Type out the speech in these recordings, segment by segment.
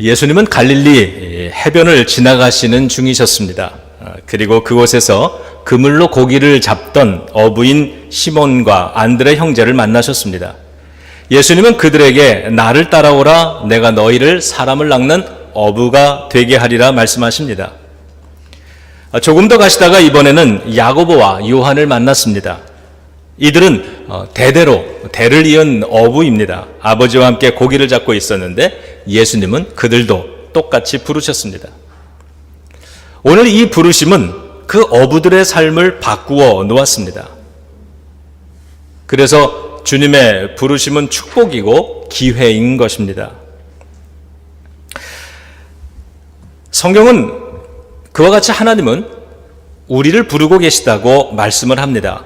예수님은 갈릴리 해변을 지나가시는 중이셨습니다. 그리고 그곳에서 그물로 고기를 잡던 어부인 시몬과 안드레 형제를 만나셨습니다. 예수님은 그들에게 나를 따라오라, 내가 너희를 사람을 낚는 어부가 되게 하리라 말씀하십니다. 조금 더 가시다가 이번에는 야고보와 요한을 만났습니다. 이들은 대를 이은 어부입니다. 아버지와 함께 고기를 잡고 있었는데 예수님은 그들도 똑같이 부르셨습니다. 오늘 이 부르심은 그 어부들의 삶을 바꾸어 놓았습니다. 그래서 주님의 부르심은 축복이고 기회인 것입니다. 성경은 그와 같이 하나님은 우리를 부르고 계시다고 말씀을 합니다.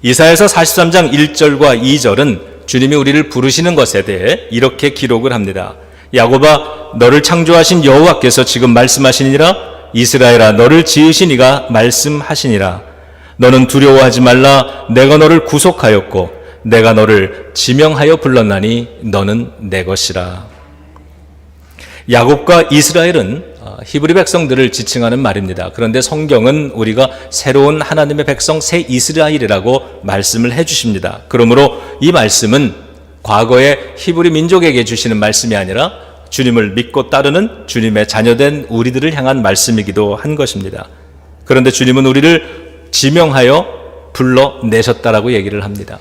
이사야서 43장 1절과 2절은 주님이 우리를 부르시는 것에 대해 이렇게 기록을 합니다. 야곱아, 너를 창조하신 여호와께서 지금 말씀하시니라. 이스라엘아, 너를 지으신 이가 말씀하시니라. 너는 두려워하지 말라. 내가 너를 구속하였고 내가 너를 지명하여 불렀나니 너는 내 것이라. 야곱과 이스라엘은 히브리 백성들을 지칭하는 말입니다. 그런데 성경은 우리가 새로운 하나님의 백성 새 이스라엘이라고 말씀을 해주십니다. 그러므로 이 말씀은 과거의 히브리 민족에게 주시는 말씀이 아니라 주님을 믿고 따르는 주님의 자녀된 우리들을 향한 말씀이기도 한 것입니다. 그런데 주님은 우리를 지명하여 불러내셨다라고 얘기를 합니다.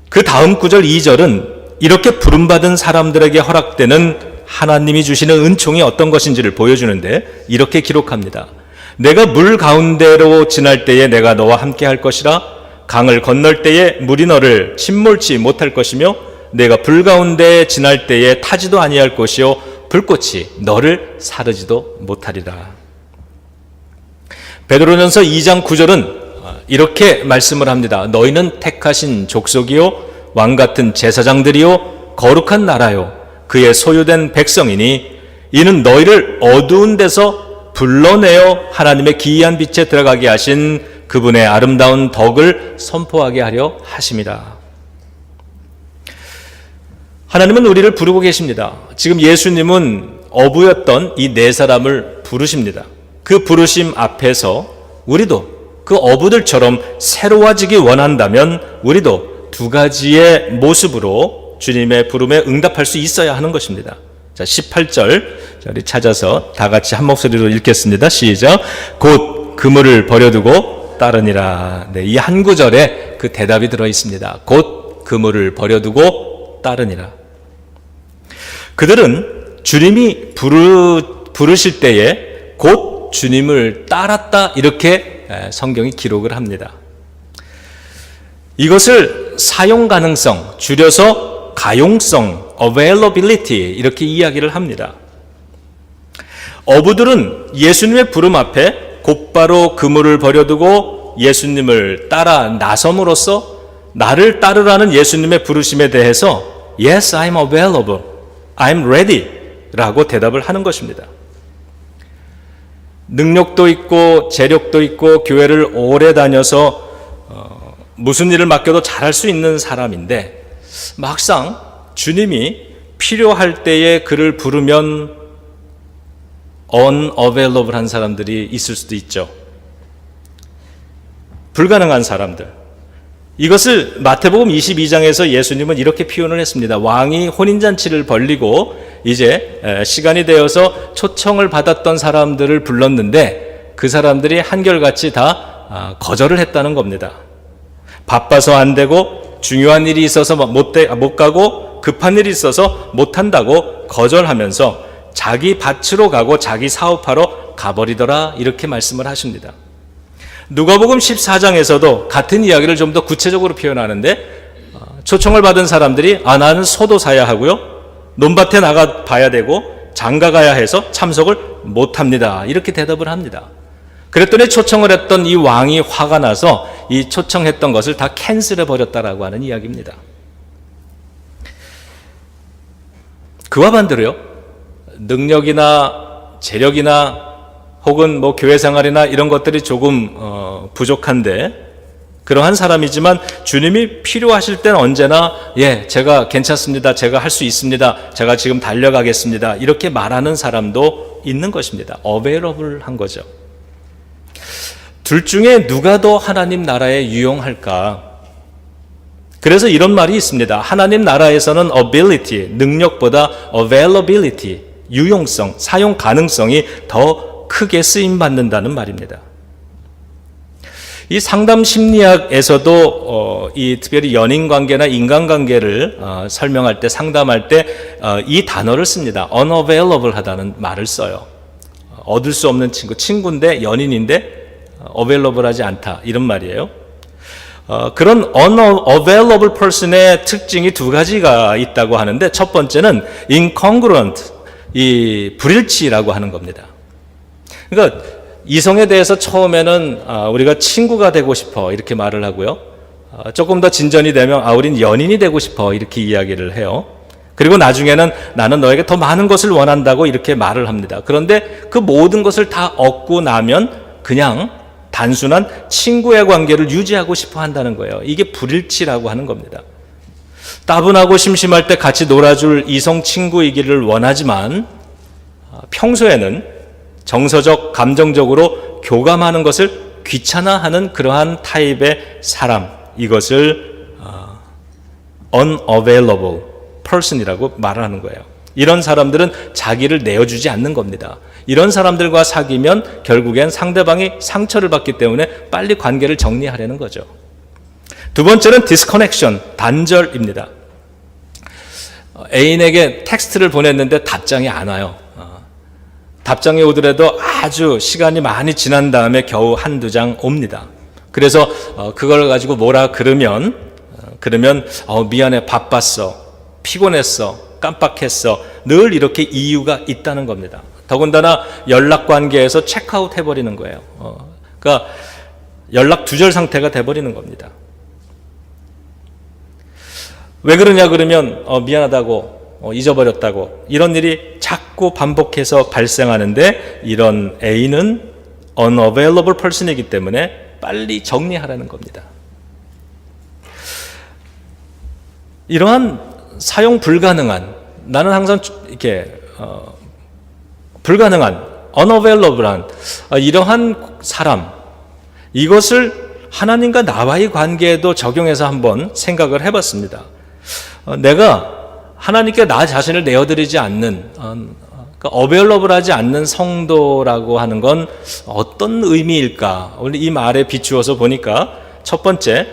그 다음 구절 2절은 이렇게 부름받은 사람들에게 허락되는 하나님이 주시는 은총이 어떤 것인지를 보여주는데 이렇게 기록합니다. 내가 물 가운데로 지날 때에 내가 너와 함께 할 것이라. 강을 건널 때에 물이 너를 침몰치 못할 것이며 내가 불 가운데 지날 때에 타지도 아니할 것이요 불꽃이 너를 사르지도 못하리라. 베드로전서 2장 9절은 이렇게 말씀을 합니다. 너희는 택하신 족속이요 왕같은 제사장들이요 거룩한 나라요 그의 소유된 백성이니 이는 너희를 어두운 데서 불러내어 하나님의 기이한 빛에 들어가게 하신 그분의 아름다운 덕을 선포하게 하려 하심이라. 하나님은 우리를 부르고 계십니다. 지금 예수님은 어부였던 이 네 사람을 부르십니다. 그 부르심 앞에서 우리도 그 어부들처럼 새로워지기 원한다면 우리도 두 가지의 모습으로 주님의 부름에 응답할 수 있어야 하는 것입니다. 자, 18절 우리 찾아서 다 같이 한 목소리로 읽겠습니다. 시작. 곧 그물을 버려두고 따르니라. 네, 이 한 구절에 그 대답이 들어 있습니다. 곧 그물을 버려두고 따르니라. 그들은 주님이 부르실 때에 곧 주님을 따랐다 이렇게 성경이 기록을 합니다. 이것을 사용 가능성, 줄여서 가용성, availability 이렇게 이야기를 합니다. 어부들은 예수님의 부름 앞에 곧바로 그물을 버려두고 예수님을 따라 나섬으로써 나를 따르라는 예수님의 부르심에 대해서 Yes, I'm available, I'm ready 라고 대답을 하는 것입니다. 능력도 있고 재력도 있고 교회를 오래 다녀서 무슨 일을 맡겨도 잘할 수 있는 사람인데 막상 주님이 필요할 때에 그를 부르면 unavailable한 사람들이 있을 수도 있죠. 불가능한 사람들. 이것을 마태복음 22장에서 예수님은 이렇게 표현을 했습니다. 왕이 혼인잔치를 벌리고 이제 시간이 되어서 초청을 받았던 사람들을 불렀는데 그 사람들이 한결같이 다 거절을 했다는 겁니다. 바빠서 안 되고 중요한 일이 있어서 못 가고 급한 일이 있어서 못 한다고 거절하면서 자기 밭으로 가고 자기 사업하러 가버리더라 이렇게 말씀을 하십니다. 누가복음 14장에서도 같은 이야기를 좀 더 구체적으로 표현하는데 초청을 받은 사람들이 나는 소도 사야 하고요 논밭에 나가 봐야 되고 장가 가야 해서 참석을 못합니다 이렇게 대답을 합니다. 그랬더니 초청을 했던 이 왕이 화가 나서 이 초청했던 것을 다 캔슬해 버렸다라고 하는 이야기입니다. 그와 반대로요, 능력이나 재력이나 혹은 교회 생활이나 이런 것들이 조금 부족한데 그러한 사람이지만 주님이 필요하실 땐 언제나 제가 괜찮습니다. 제가 할 수 있습니다. 제가 지금 달려가겠습니다. 이렇게 말하는 사람도 있는 것입니다. available한 거죠. 둘 중에 누가 더 하나님 나라에 유용할까? 그래서 이런 말이 있습니다. 하나님 나라에서는 ability, 능력보다 availability, 유용성, 사용 가능성이 더 크게 쓰임받는다는 말입니다. 이 상담 심리학에서도 이 특별히 연인 관계나 인간 관계를 설명할 때, 상담할 때 이 단어를 씁니다. unavailable 하다는 말을 써요. 얻을 수 없는 친구인데 연인인데 available 하지 않다, 이런 말이에요. 그런 unavailable person의 특징이 두 가지가 있다고 하는데, 첫 번째는 incongruent, 이 불일치라고 하는 겁니다. 그러니까 이성에 대해서 처음에는 우리가 친구가 되고 싶어 이렇게 말을 하고요. 조금 더 진전이 되면 우린 연인이 되고 싶어 이렇게 이야기를 해요. 그리고 나중에는 나는 너에게 더 많은 것을 원한다고 이렇게 말을 합니다. 그런데 그 모든 것을 다 얻고 나면 그냥 단순한 친구의 관계를 유지하고 싶어 한다는 거예요. 이게 불일치라고 하는 겁니다. 따분하고 심심할 때 같이 놀아줄 이성 친구이기를 원하지만 평소에는 정서적, 감정적으로 교감하는 것을 귀찮아하는 그러한 타입의 사람, 이것을 unavailable person이라고 말하는 거예요. 이런 사람들은 자기를 내어주지 않는 겁니다. 이런 사람들과 사귀면 결국엔 상대방이 상처를 받기 때문에 빨리 관계를 정리하려는 거죠. 두 번째는 disconnection, 단절입니다. 애인에게 텍스트를 보냈는데 답장이 안 와요. 답장이 오더라도 아주 시간이 많이 지난 다음에 겨우 한두 장 옵니다. 그래서 그걸 가지고 뭐라 그러면 미안해, 바빴어, 피곤했어, 깜빡했어, 늘 이렇게 이유가 있다는 겁니다. 더군다나 연락관계에서 체크아웃 해버리는 거예요. 그러니까 연락 두절 상태가 돼버리는 겁니다. 왜 그러냐 그러면 미안하다고, 잊어버렸다고, 이런 일이 자꾸 반복해서 발생하는데, 이런 A는 unavailable person이기 때문에 빨리 정리하라는 겁니다. 이러한 사용 불가능한, 나는 항상 이렇게 불가능한, unavailable한 이러한 사람, 이것을 하나님과 나와의 관계에도 적용해서 한번 생각을 해봤습니다. 내가 하나님께 나 자신을 내어드리지 않는, 그러니까 available하지 않는 성도라고 하는 건 어떤 의미일까? 오늘 이 말에 비추어서 보니까, 첫 번째,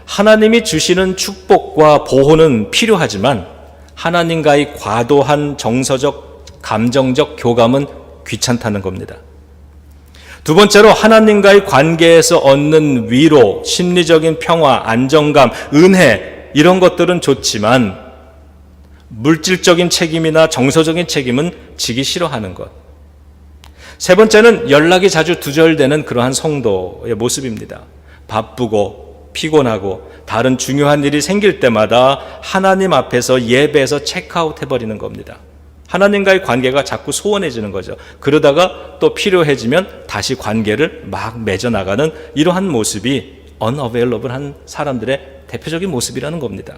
하나님이 주시는 축복과 보호는 필요하지만 하나님과의 과도한 정서적, 감정적 교감은 귀찮다는 겁니다. 두 번째로, 하나님과의 관계에서 얻는 위로, 심리적인 평화, 안정감, 은혜, 이런 것들은 좋지만 물질적인 책임이나 정서적인 책임은 지기 싫어하는 것. 세 번째는 연락이 자주 두절되는 그러한 성도의 모습입니다. 바쁘고 피곤하고 다른 중요한 일이 생길 때마다 하나님 앞에서 예배에서 체크아웃 해버리는 겁니다. 하나님과의 관계가 자꾸 소원해지는 거죠. 그러다가 또 필요해지면 다시 관계를 막 맺어나가는 이러한 모습이 unavailable한 사람들의 대표적인 모습이라는 겁니다.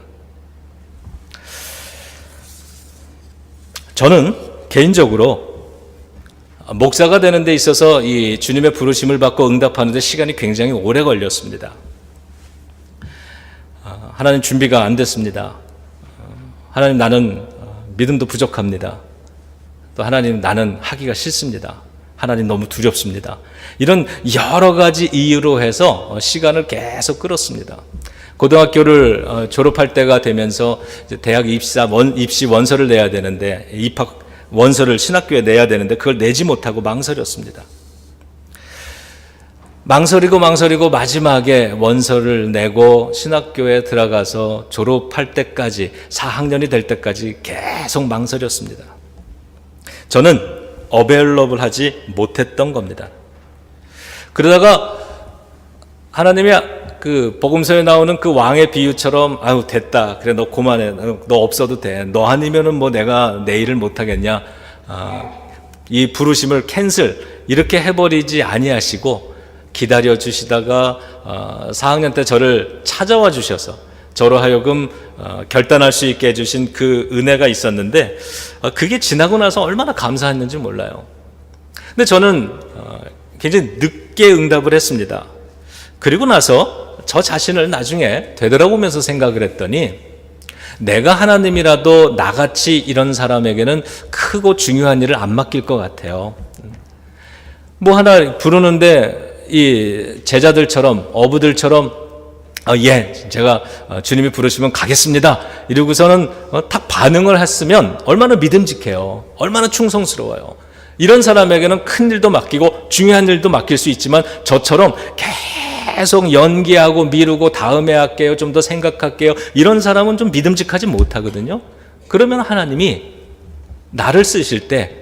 저는 개인적으로 목사가 되는 데 있어서 이 주님의 부르심을 받고 응답하는 데 시간이 굉장히 오래 걸렸습니다. 하나님, 준비가 안 됐습니다. 하나님, 나는 믿음도 부족합니다. 또 하나님, 나는 하기가 싫습니다. 하나님, 너무 두렵습니다. 이런 여러 가지 이유로 해서 시간을 계속 끌었습니다. 고등학교를 졸업할 때가 되면서 대학 입시 원서를 내야 되는데, 입학 원서를 신학교에 내야 되는데 그걸 내지 못하고 망설였습니다. 망설이고 마지막에 원서를 내고 신학교에 들어가서 졸업할 때까지, 4학년이 될 때까지 계속 망설였습니다. 저는 available 하지 못했던 겁니다. 그러다가 하나님이 그 복음서에 나오는 그 왕의 비유처럼, 아유 됐다, 그래 너 그만해, 너 없어도 돼, 너 아니면은 뭐 내가 내 일을 못하겠냐, 이 부르심을 캔슬 이렇게 해버리지 아니하시고 기다려 주시다가 4학년 때 저를 찾아와 주셔서 저로 하여금 결단할 수 있게 해주신 그 은혜가 있었는데 그게 지나고 나서 얼마나 감사했는지 몰라요. 근데 저는 굉장히 늦게 응답을 했습니다. 그리고 나서 저 자신을 나중에 되돌아보면서 생각을 했더니 내가 하나님이라도 나같이 이런 사람에게는 크고 중요한 일을 안 맡길 것 같아요. 뭐 하나 부르는데 이 제자들처럼 어부들처럼 예, 제가 주님이 부르시면 가겠습니다. 이러고서는 딱 반응을 했으면 얼마나 믿음직해요. 얼마나 충성스러워요. 이런 사람에게는 큰 일도 맡기고 중요한 일도 맡길 수 있지만 저처럼 계속 연기하고 미루고 다음에 할게요. 좀 더 생각할게요. 이런 사람은 좀 믿음직하지 못하거든요. 그러면 하나님이 나를 쓰실 때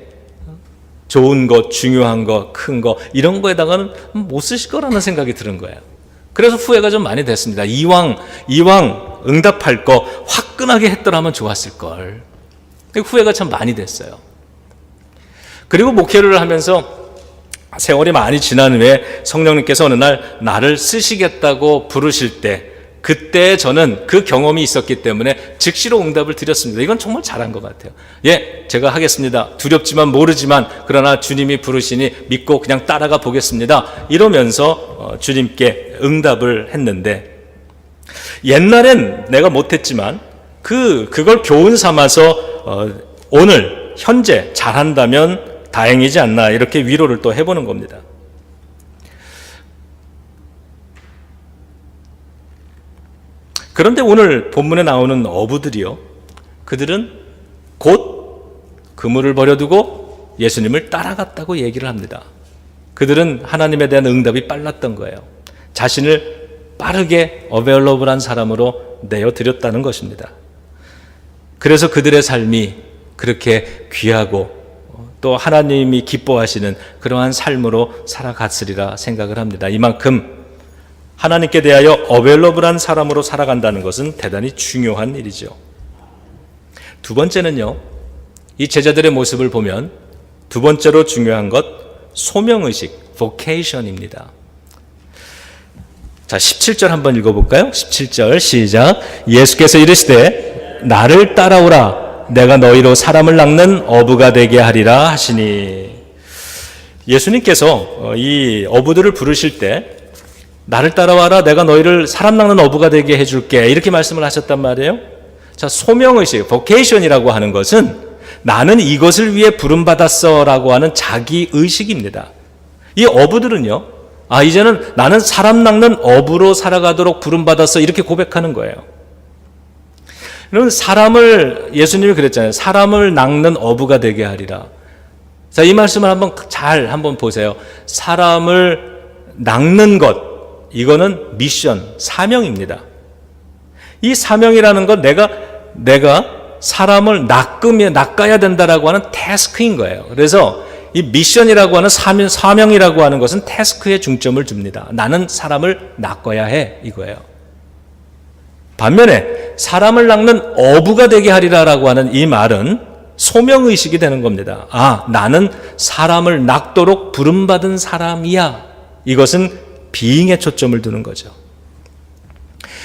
좋은 것, 중요한 것, 큰 것 이런 거에다가는 못 쓰실 거라는 생각이 드는 거예요. 그래서 후회가 좀 많이 됐습니다. 이왕 응답할 거 화끈하게 했더라면 좋았을 걸. 후회가 참 많이 됐어요. 그리고 목회를 하면서 세월이 많이 지난 후에 성령님께서 어느 날 나를 쓰시겠다고 부르실 때 그때 저는 그 경험이 있었기 때문에 즉시로 응답을 드렸습니다. 이건 정말 잘한 것 같아요. 예, 제가 하겠습니다. 두렵지만 모르지만 그러나 주님이 부르시니 믿고 그냥 따라가 보겠습니다. 이러면서 주님께 응답을 했는데 옛날엔 내가 못했지만 그걸 교훈 삼아서 오늘 현재 잘한다면 다행이지 않나 이렇게 위로를 또 해보는 겁니다. 그런데 오늘 본문에 나오는 어부들이요, 그들은 곧 그물을 버려두고 예수님을 따라갔다고 얘기를 합니다. 그들은 하나님에 대한 응답이 빨랐던 거예요. 자신을 빠르게 어베일러블한 사람으로 내어드렸다는 것입니다. 그래서 그들의 삶이 그렇게 귀하고 또 하나님이 기뻐하시는 그러한 삶으로 살아갔으리라 생각을 합니다. 이만큼 하나님께 대하여 어베일러블한 사람으로 살아간다는 것은 대단히 중요한 일이죠. 두 번째는요, 이 제자들의 모습을 보면 두 번째로 중요한 것 소명의식, vocation입니다. 자, 17절 한번 읽어볼까요? 17절 시작. 예수께서 이르시되 나를 따라오라 내가 너희로 사람을 낚는 어부가 되게 하리라 하시니. 예수님께서 이 어부들을 부르실 때 나를 따라와라 내가 너희를 사람 낚는 어부가 되게 해줄게 이렇게 말씀을 하셨단 말이에요. 자, 소명의식, vocation이라고 하는 것은 나는 이것을 위해 부름받았어 라고 하는 자기의식입니다. 이 어부들은요, 이제는 나는 사람 낚는 어부로 살아가도록 부름받았어 이렇게 고백하는 거예요. 여러분, 예수님이 그랬잖아요. 사람을 낚는 어부가 되게 하리라. 자, 이 말씀을 한번 보세요. 사람을 낚는 것, 이거는 미션, 사명입니다. 이 사명이라는 건 내가 사람을 낚아야 된다라고 하는 태스크인 거예요. 그래서 이 미션이라고 하는 사명이라고 하는 것은 태스크에 중점을 줍니다. 나는 사람을 낚아야 해 이거예요. 반면에 사람을 낚는 어부가 되게 하리라라고 하는 이 말은 소명의식이 되는 겁니다. 나는 사람을 낚도록 부름받은 사람이야. 이것은 비잉에 초점을 두는 거죠.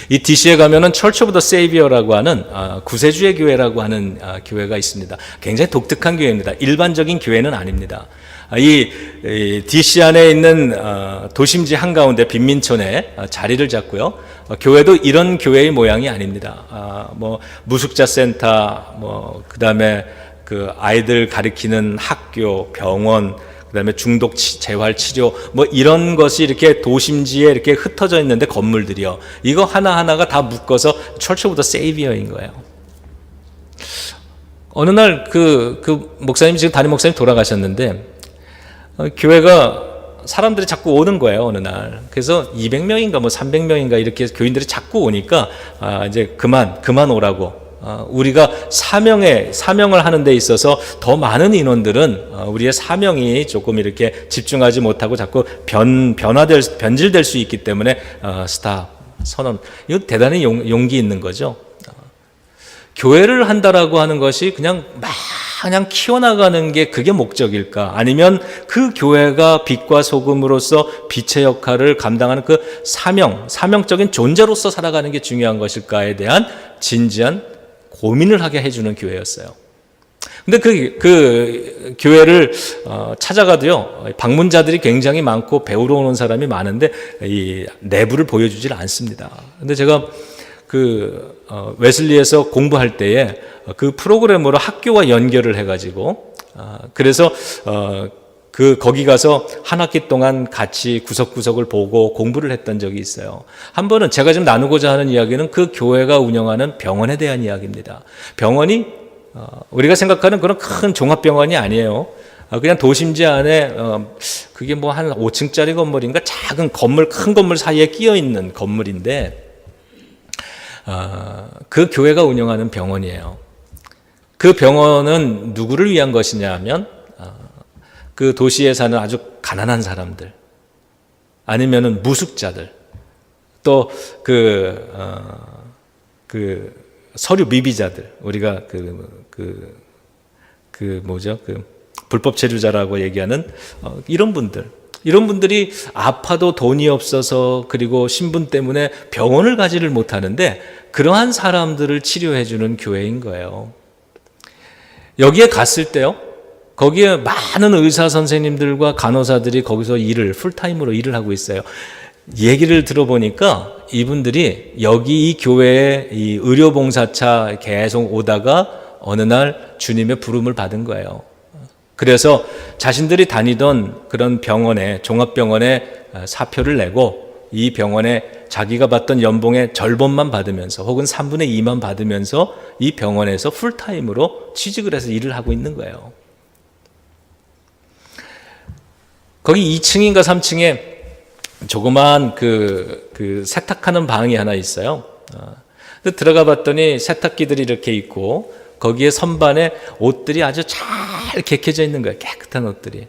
이 DC에 가면은 Church of the Savior라고 하는 구세주의 교회라고 하는 교회가 있습니다. 굉장히 독특한 교회입니다. 일반적인 교회는 아닙니다. 이 DC 안에 있는 도심지 한가운데 빈민촌에 자리를 잡고요. 교회도 이런 교회의 모양이 아닙니다. 무숙자 센터, 그다음에 그 아이들 가리키는 학교, 병원, 그다음에 중독 재활 치료 이런 것이 이렇게 도심지에 이렇게 흩어져 있는데 건물들이요. 이거 하나하나가 다 묶어서 Church of the Savior인 거예요. 어느 날 그 목사님, 지금 담임 목사님 돌아가셨는데 교회가 사람들이 자꾸 오는 거예요, 어느 날. 그래서 200명인가 300명인가 이렇게 교인들이 자꾸 오니까 이제 그만 오라고. 우리가 사명을 하는 데 있어서 더 많은 인원들은 우리의 사명이 조금 이렇게 집중하지 못하고 자꾸 변질될 수 있기 때문에 선언. 이거 대단히 용기 있는 거죠. 교회를 한다라고 하는 것이 그냥 막 그냥 키워나가는 게 그게 목적일까? 아니면 그 교회가 빛과 소금으로서 빛의 역할을 감당하는 그 사명적인 존재로서 살아가는 게 중요한 것일까에 대한 진지한 고민을 하게 해주는 교회였어요. 근데 그 교회를 찾아가도요, 방문자들이 굉장히 많고 배우러 오는 사람이 많은데 이 내부를 보여주질 않습니다. 근데 제가 웨슬리에서 공부할 때에 그 프로그램으로 학교와 연결을 해가지고 그래서 거기 가서 한 학기 동안 같이 구석구석을 보고 공부를 했던 적이 있어요. 한 번은 제가 지금 나누고자 하는 이야기는 그 교회가 운영하는 병원에 대한 이야기입니다. 병원이 우리가 생각하는 그런 큰 종합병원이 아니에요. 그냥 도심지 안에 그게 뭐 한 5층짜리 건물인가 작은 건물, 큰 건물 사이에 끼어 있는 건물인데 그 교회가 운영하는 병원이에요. 그 병원은 누구를 위한 것이냐 하면 그 도시에 사는 아주 가난한 사람들, 아니면은 무숙자들, 또 서류 미비자들, 우리가 불법 체류자라고 얘기하는 이런 분들이 아파도 돈이 없어서 그리고 신분 때문에 병원을 가지를 못하는데 그러한 사람들을 치료해주는 교회인 거예요. 여기에 갔을 때요, 거기에 많은 의사 선생님들과 간호사들이 거기서 풀타임으로 일을 하고 있어요. 얘기를 들어보니까 이분들이 여기 이 교회에 이 의료봉사차 계속 오다가 어느 날 주님의 부름을 받은 거예요. 그래서 자신들이 다니던 그런 병원에, 종합병원에 사표를 내고 이 병원에 자기가 받던 연봉의 절반만 받으면서 혹은 3분의 2만 받으면서 이 병원에서 풀타임으로 취직을 해서 일을 하고 있는 거예요. 거기 2층인가 3층에 조그만 세탁하는 방이 하나 있어요. 들어가 봤더니 세탁기들이 이렇게 있고 거기에 선반에 옷들이 아주 잘 개켜져 있는 거예요. 깨끗한 옷들이.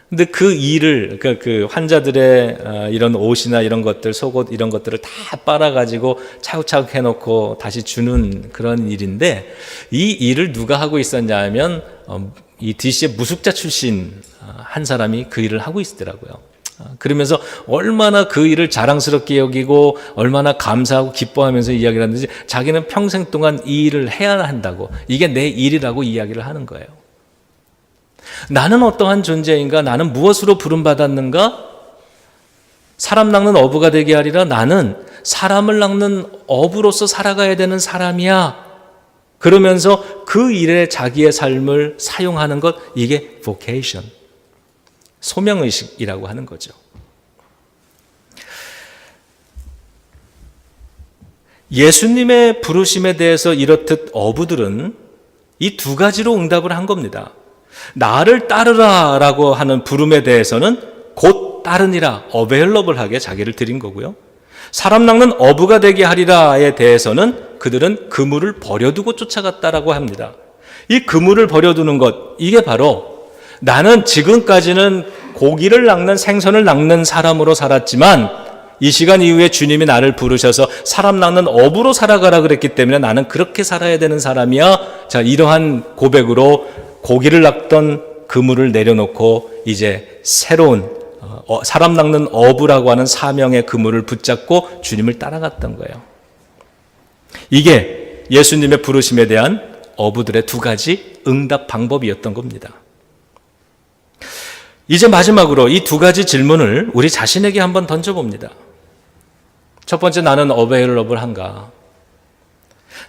근데 그 일을, 그 환자들의 이런 옷이나 이런 것들, 속옷 이런 것들을 다 빨아가지고 차곡차곡 해놓고 다시 주는 그런 일인데 이 일을 누가 하고 있었냐 하면 이 DC의 무숙자 출신 한 사람이 그 일을 하고 있더라고요. 그러면서 얼마나 그 일을 자랑스럽게 여기고 얼마나 감사하고 기뻐하면서 이야기를 하는지 자기는 평생 동안 이 일을 해야 한다고, 이게 내 일이라고 이야기를 하는 거예요. 나는 어떠한 존재인가? 나는 무엇으로 부름받았는가? 사람 낚는 어부가 되게 하리라. 나는 사람을 낚는 어부로서 살아가야 되는 사람이야. 그러면서 그 일에 자기의 삶을 사용하는 것, 이게 vocation, 소명의식이라고 하는 거죠. 예수님의 부르심에 대해서 이렇듯 어부들은 이 두 가지로 응답을 한 겁니다. 나를 따르라 라고 하는 부름에 대해서는 곧 따르니라, 어베일러블하게 자기를 드린 거고요. 사람 낚는 어부가 되게 하리라에 대해서는 그들은 그물을 버려두고 쫓아갔다라고 합니다. 이 그물을 버려두는 것, 이게 바로 나는 지금까지는 고기를 낚는, 생선을 낚는 사람으로 살았지만 이 시간 이후에 주님이 나를 부르셔서 사람 낚는 어부로 살아가라 그랬기 때문에 나는 그렇게 살아야 되는 사람이야. 자, 이러한 고백으로 고기를 낚던 그물을 내려놓고 이제 새로운 사람 낚는 어부라고 하는 사명의 그물을 붙잡고 주님을 따라갔던 거예요. 이게 예수님의 부르심에 대한 어부들의 두 가지 응답 방법이었던 겁니다. 이제 마지막으로 이 두 가지 질문을 우리 자신에게 한번 던져봅니다. 첫 번째, 나는 어베일러블한가?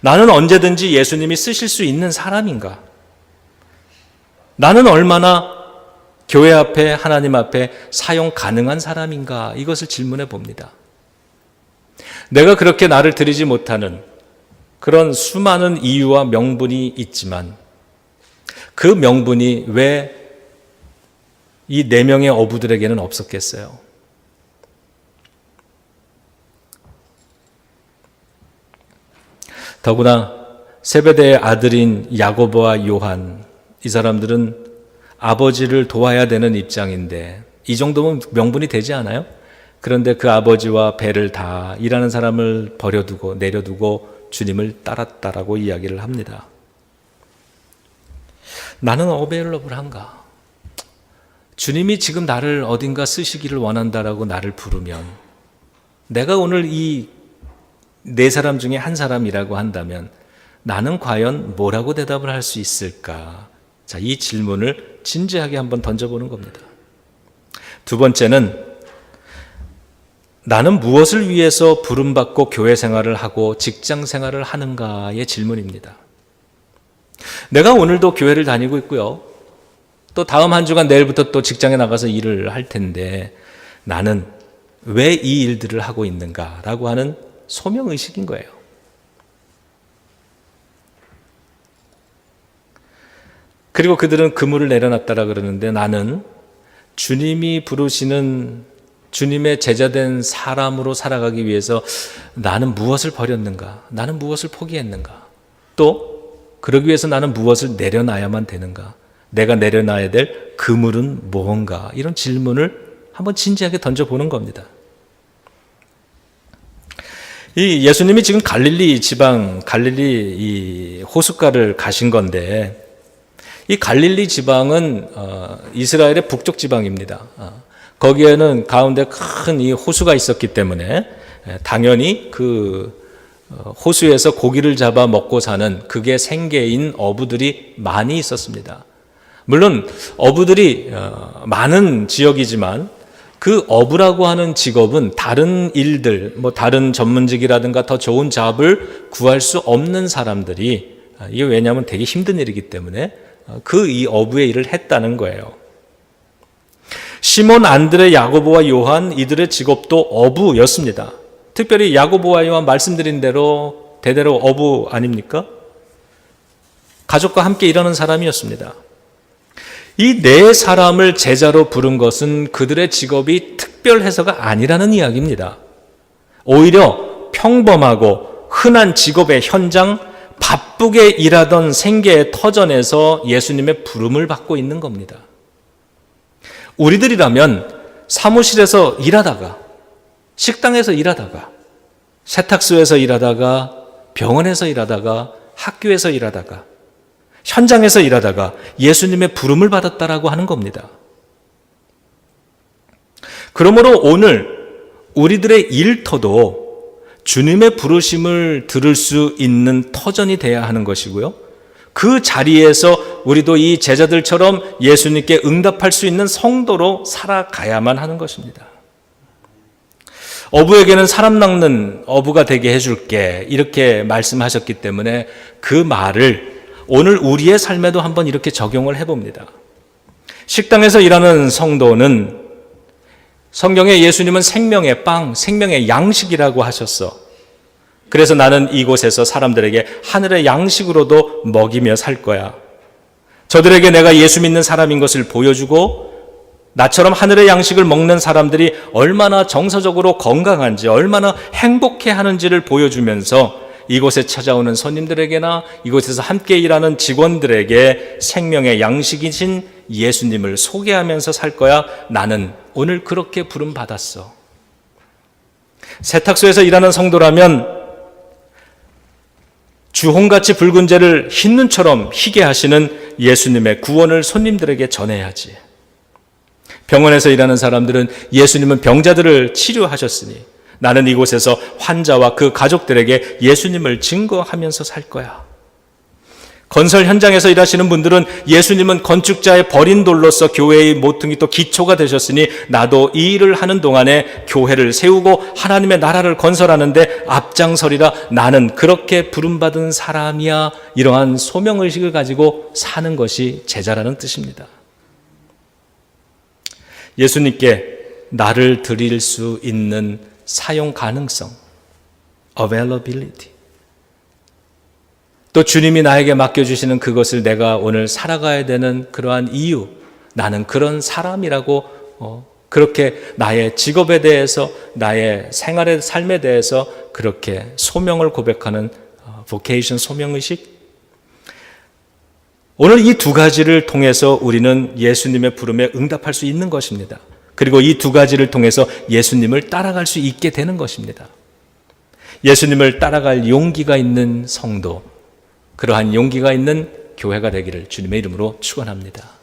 나는 언제든지 예수님이 쓰실 수 있는 사람인가? 나는 얼마나 교회 앞에, 하나님 앞에 사용 가능한 사람인가? 이것을 질문해 봅니다. 내가 그렇게 나를 드리지 못하는 그런 수많은 이유와 명분이 있지만 그 명분이 왜 이 4명의 어부들에게는 없었겠어요? 더구나 세베대의 아들인 야고보와 요한, 이 사람들은 아버지를 도와야 되는 입장인데 이 정도면 명분이 되지 않아요? 그런데 그 아버지와 배를 다 일하는 사람을 버려두고 내려두고 주님을 따랐다라고 이야기를 합니다. 나는 어베일러블한가? 주님이 지금 나를 어딘가 쓰시기를 원한다라고 나를 부르면, 내가 오늘 이 네 사람 중에 한 사람이라고 한다면 나는 과연 뭐라고 대답을 할 수 있을까? 자, 이 질문을 진지하게 한번 던져보는 겁니다. 두 번째는 나는 무엇을 위해서 부름받고 교회 생활을 하고 직장 생활을 하는가의 질문입니다. 내가 오늘도 교회를 다니고 있고요. 또 다음 한 주간 내일부터 또 직장에 나가서 일을 할 텐데 나는 왜 이 일들을 하고 있는가라고 하는 소명의식인 거예요. 그리고 그들은 그물을 내려놨다라 그러는데 나는 주님이 부르시는 주님의 제자된 사람으로 살아가기 위해서 나는 무엇을 버렸는가? 나는 무엇을 포기했는가? 또 그러기 위해서 나는 무엇을 내려놔야만 되는가? 내가 내려놔야 될 그물은 무언가? 이런 질문을 한번 진지하게 던져보는 겁니다. 이 예수님이 지금 갈릴리 지방, 갈릴리 이 호숫가를 가신 건데 이 갈릴리 지방은 이스라엘의 북쪽 지방입니다. 거기에는 가운데 큰 이 호수가 있었기 때문에 당연히 그 호수에서 고기를 잡아 먹고 사는 그게 생계인 어부들이 많이 있었습니다. 물론 어부들이 많은 지역이지만 그 어부라고 하는 직업은 다른 일들, 뭐 다른 전문직이라든가 더 좋은 잡을 구할 수 없는 사람들이, 이게 왜냐하면 되게 힘든 일이기 때문에 그 이 어부의 일을 했다는 거예요. 시몬, 안드레, 야고보와 요한, 이들의 직업도 어부였습니다. 특별히 야고보와 요한 말씀드린 대로 대대로 어부 아닙니까? 가족과 함께 일하는 사람이었습니다. 이 네 사람을 제자로 부른 것은 그들의 직업이 특별해서가 아니라는 이야기입니다. 오히려 평범하고 흔한 직업의 현장, 바쁘게 일하던 생계의 터전에서 예수님의 부름을 받고 있는 겁니다. 우리들이라면 사무실에서 일하다가, 식당에서 일하다가, 세탁소에서 일하다가, 병원에서 일하다가, 학교에서 일하다가, 현장에서 일하다가 예수님의 부름을 받았다라고 하는 겁니다. 그러므로 오늘 우리들의 일터도 주님의 부르심을 들을 수 있는 터전이 돼야 하는 것이고요. 그 자리에서 우리도 이 제자들처럼 예수님께 응답할 수 있는 성도로 살아가야만 하는 것입니다. 어부에게는 사람 낚는 어부가 되게 해줄게 이렇게 말씀하셨기 때문에 그 말을 오늘 우리의 삶에도 한번 이렇게 적용을 해봅니다. 식당에서 일하는 성도는 성경에 예수님은 생명의 빵, 생명의 양식이라고 하셨어. 그래서 나는 이곳에서 사람들에게 하늘의 양식으로도 먹이며 살 거야. 저들에게 내가 예수 믿는 사람인 것을 보여주고 나처럼 하늘의 양식을 먹는 사람들이 얼마나 정서적으로 건강한지, 얼마나 행복해하는지를 보여주면서 이곳에 찾아오는 손님들에게나 이곳에서 함께 일하는 직원들에게 생명의 양식이신 예수님을 소개하면서 살 거야. 나는 오늘 그렇게 부름 받았어. 세탁소에서 일하는 성도라면 주홍같이 붉은 재를 흰 눈처럼 희게 하시는 예수님의 구원을 손님들에게 전해야지. 병원에서 일하는 사람들은 예수님은 병자들을 치료하셨으니 나는 이곳에서 환자와 그 가족들에게 예수님을 증거하면서 살 거야. 건설 현장에서 일하시는 분들은 예수님은 건축자의 버린 돌로서 교회의 모퉁이 또 기초가 되셨으니 나도 이 일을 하는 동안에 교회를 세우고 하나님의 나라를 건설하는데 앞장서리라. 나는 그렇게 부름받은 사람이야. 이러한 소명의식을 가지고 사는 것이 제자라는 뜻입니다. 예수님께 나를 드릴 수 있는 사용 가능성, availability. 또 주님이 나에게 맡겨주시는 그것을 내가 오늘 살아가야 되는 그러한 이유, 나는 그런 사람이라고 그렇게 나의 직업에 대해서, 나의 생활의 삶에 대해서 그렇게 소명을 고백하는 vocation, 소명의식. 오늘 이 두 가지를 통해서 우리는 예수님의 부름에 응답할 수 있는 것입니다. 그리고 이 두 가지를 통해서 예수님을 따라갈 수 있게 되는 것입니다. 예수님을 따라갈 용기가 있는 성도, 그러한 용기가 있는 교회가 되기를 주님의 이름으로 축원합니다.